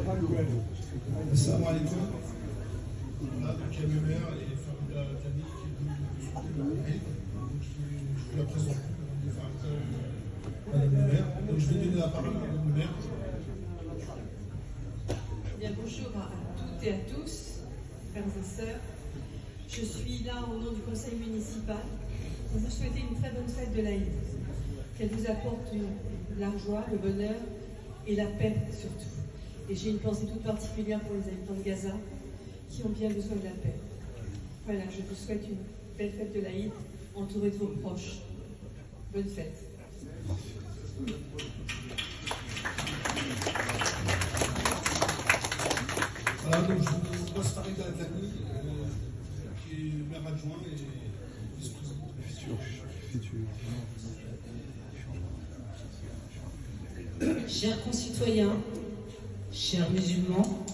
Assalamu alaikum. Voilà, donc il y a mes mères et Farida Tani qui est venue discuter de la Eid. Donc je vous la présente, Madame le maire. Donc je vais donner la parole à Madame le maire. Bien, bonjour à toutes et à tous, frères et sœurs. Je suis là au nom du conseil municipal pour vous souhaiter une très bonne fête de l'Aïd. Qu'elle vous apporte la joie, le bonheur et la paix surtout. Et j'ai une pensée toute particulière pour les habitants de Gaza qui ont bien besoin de la paix. Voilà, je vous souhaite une belle fête de l'Aïd entourée de vos proches. Bonne fête. Voilà, donc je vous passe Farida Tani, qui est maire adjoint et vice-président. Chers concitoyens, chers musulmans,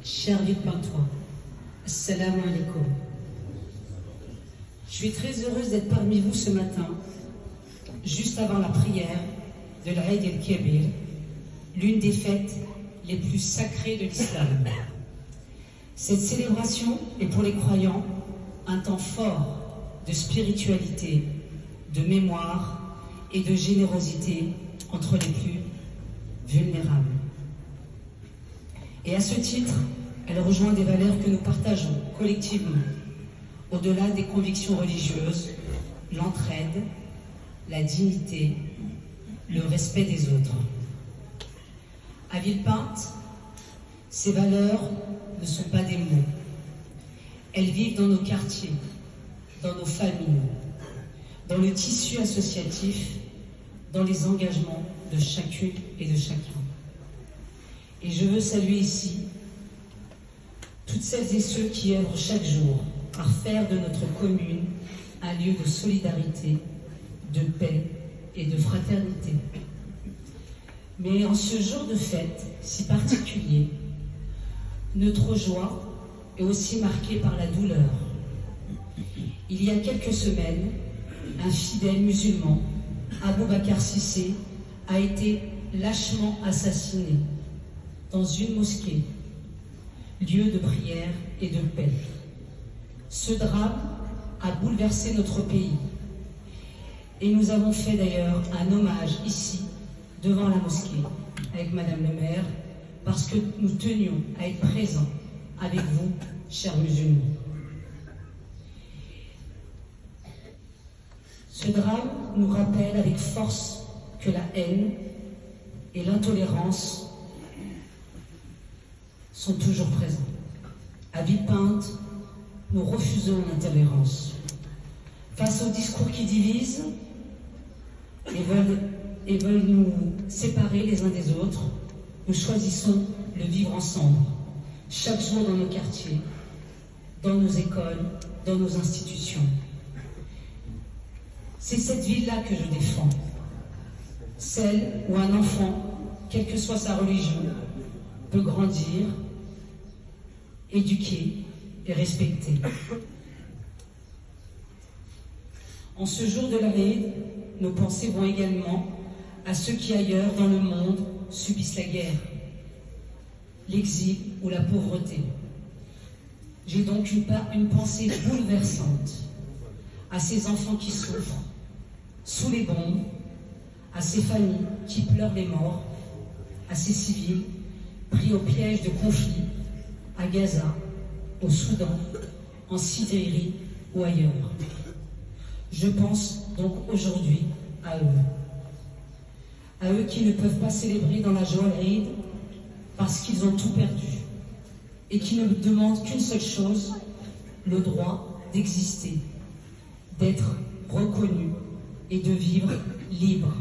chers Villepintois, assalamu alaikum. Je suis très heureuse d'être parmi vous ce matin, juste avant la prière de l'Aïd el-Kébir, l'une des fêtes les plus sacrées de l'islam. Cette célébration est pour les croyants un temps fort de spiritualité, de mémoire et de générosité entre les plus vulnérables. Et à ce titre, elle rejoint des valeurs que nous partageons collectivement, au-delà des convictions religieuses, l'entraide, la dignité, le respect des autres. À Villepinte, ces valeurs ne sont pas des mots. Elles vivent dans nos quartiers, dans nos familles, dans le tissu associatif, dans les engagements de chacune et de chacun. Et je veux saluer ici toutes celles et ceux qui œuvrent chaque jour à faire de notre commune un lieu de solidarité, de paix et de fraternité. Mais en ce jour de fête si particulier, notre joie est aussi marquée par la douleur. Il y a quelques semaines, un fidèle musulman, Abou Bakar Sissé, a été lâchement assassiné dans une mosquée, lieu de prière et de paix. Ce drame a bouleversé notre pays et nous avons fait d'ailleurs un hommage ici, devant la mosquée, avec Madame le maire, parce que nous tenions à être présents avec vous, chers musulmans. Ce drame nous rappelle avec force que la haine et l'intolérance sont toujours présents. À Villepinte, nous refusons l'intolérance. Face aux discours qui divisent et veulent nous séparer les uns des autres, nous choisissons le vivre ensemble, chaque jour dans nos quartiers, dans nos écoles, dans nos institutions. C'est cette ville-là que je défends, celle où un enfant, quelle que soit sa religion, peut grandir, éduquer et respecter. En ce jour de l'Aïd, nos pensées vont également à ceux qui ailleurs dans le monde subissent la guerre, l'exil ou la pauvreté. J'ai donc une pensée bouleversante à ces enfants qui souffrent sous les bombes, à ces familles qui pleurent les morts, à ces civils pris au piège de conflits à Gaza, au Soudan, en Syrie ou ailleurs. Je pense donc aujourd'hui à eux qui ne peuvent pas célébrer dans la joie l'Aïd parce qu'ils ont tout perdu et qui ne demandent qu'une seule chose, le droit d'exister, d'être reconnus et de vivre libres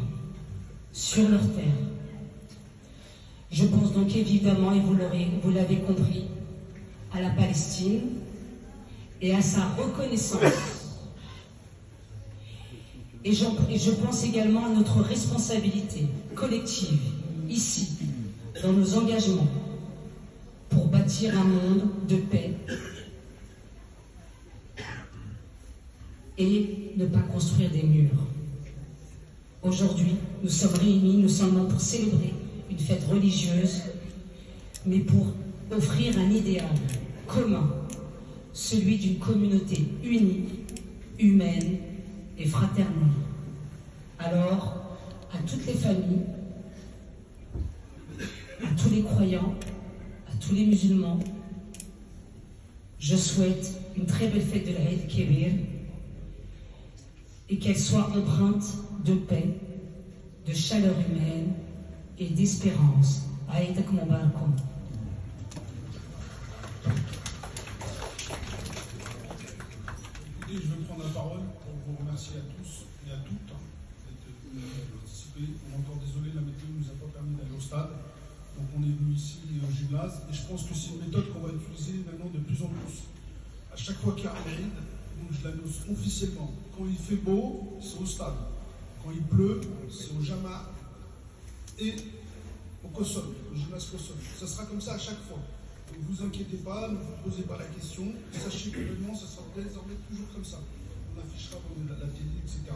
sur leur terre. Je pense donc évidemment, et vous l'avez compris, à la Palestine et à sa reconnaissance. Et je pense également à notre responsabilité collective, ici, dans nos engagements, pour bâtir un monde de paix et ne pas construire des murs. Aujourd'hui, nous sommes réunis, nous sommes là pour célébrer une fête religieuse, mais pour offrir un idéal commun, celui d'une communauté unie, humaine et fraternelle. Alors, à toutes les familles, à tous les croyants, à tous les musulmans, je souhaite une très belle fête de l'Aïd Kébir et qu'elle soit empreinte de paix, de chaleur humaine et d'espérance. Aïdakum Mubarakum. Je vais prendre la parole pour vous remercier à tous et à toutes d'être venus participer. On est encore désolé, la météo ne nous a pas permis d'aller au stade. Donc on est venu ici au gymnase et je pense que c'est une méthode qu'on va utiliser maintenant de plus en plus. À chaque fois qu'il y a un Eid, donc je l'annonce officiellement. Quand il fait beau, c'est au stade. Quand il pleut, c'est au Jama et au Kosom, au gymnase Kosom. Ça sera comme ça à chaque fois. Donc ne vous inquiétez pas, ne vous posez pas la question. Sachez que maintenant, ça sera désormais toujours comme ça. On affichera la télé, etc.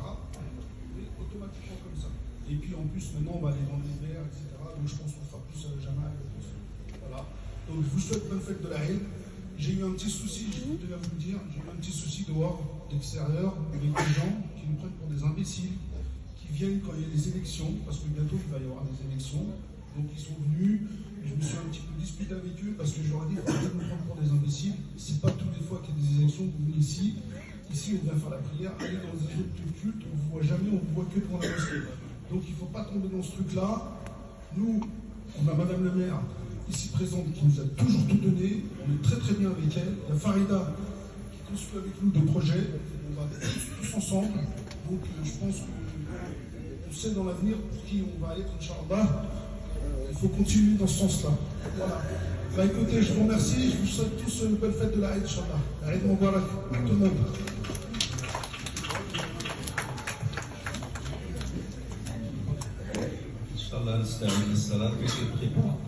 Mais automatiquement comme ça. Et puis en plus, maintenant, on va aller dans l'hiver, etc. Donc je pense qu'on fera plus Jama et Kosom. Voilà. Donc je vous souhaite bonne fête de la Eid. J'ai eu un petit souci, je voudrais vous le dire, j'ai eu un petit souci dehors, d'extérieur, avec des gens qui nous prennent pour des imbéciles, qui viennent quand il y a des élections, parce que bientôt il va y avoir des élections. Donc ils sont venus, je me suis un petit peu disputé avec eux, parce que je leur ai dit, il faut pas nous prendre pour des imbéciles. C'est pas toutes les fois qu'il y a des élections que vous venez ici. Ici, on vient faire la prière, aller dans les autres cultes, on ne vous voit jamais, on vous voit que devant la mosquée. Donc il ne faut pas tomber dans ce truc-là. Nous, on a Madame la maire, ici présente, qui nous a toujours tout donné. On est très très bien avec elle. Il y a Farida qui construit avec nous des projets. On va tous ensemble. Donc je pense qu'on sait dans l'avenir pour qui on va être, Inch'Allah. Il faut continuer dans ce sens-là. Voilà. Bah écoutez, je vous remercie. Je vous souhaite tous une belle fête de la Eid, Inch'Allah. La Eid Moubarak, tout le monde. Inch'Allah, c'est un salat que j'ai pris pour